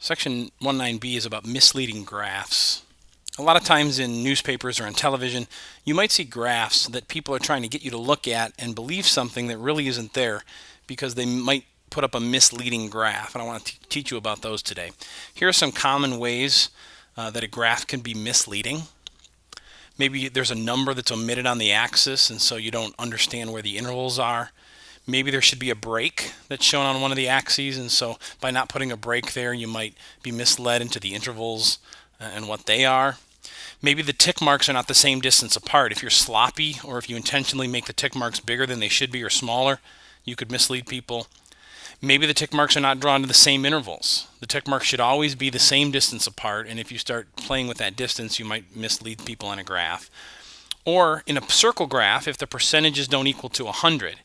Section 19B is about misleading graphs. A lot of times in newspapers or on television, you might see graphs that people are trying to get you to look at and believe something that really isn't there because they might put up a misleading graph, and I want to teach you about those today. Here are some common ways that a graph can be misleading. Maybe there's a number that's omitted on the axis, and so you don't understand where the intervals are. Maybe there should be a break that's shown on one of the axes, and so by not putting a break there, you might be misled into the intervals and what they are. Maybe the tick marks are not the same distance apart. If you're sloppy, or if you intentionally make the tick marks bigger than they should be or smaller, you could mislead people. Maybe the tick marks are not drawn to the same intervals. The tick marks should always be the same distance apart, and if you start playing with that distance, you might mislead people on a graph. Or in a circle graph, if the percentages don't equal to 100,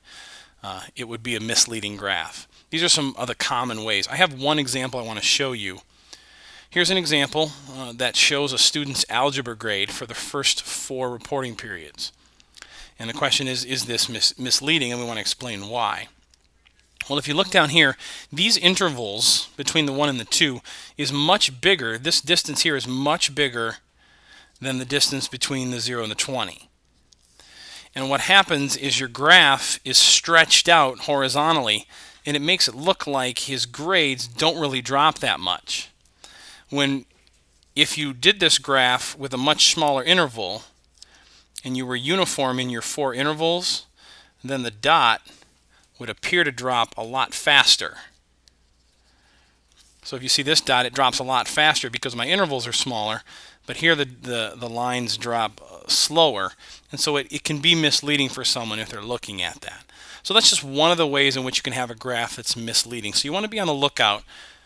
it would be a misleading graph. These are some of the common ways. I have one example I want to show you. Here's an example that shows a student's algebra grade for the first 4 reporting periods. And the question is this misleading? And we want to explain why. Well, if you look down here, these intervals between the 1 and the 2 is much bigger. This distance here is much bigger than the distance between the 0 and the 20. And what happens is your graph is stretched out horizontally, and it makes it look like his grades don't really drop that much. If you did this graph with a much smaller interval and you were uniform in your 4 intervals, then the dot would appear to drop a lot faster. So if you see this dot, it drops a lot faster because my intervals are smaller, but here the lines drop slower, and so it can be misleading for someone if they're looking at that. So that's just one of the ways in which you can have a graph that's misleading. So you want to be on the lookout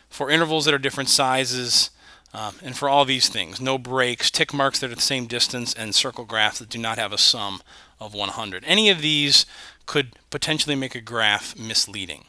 for intervals that are different sizes, and for all these things. No breaks, tick marks that are the same distance, and circle graphs that do not have a sum of 100. Any of these could potentially make a graph misleading.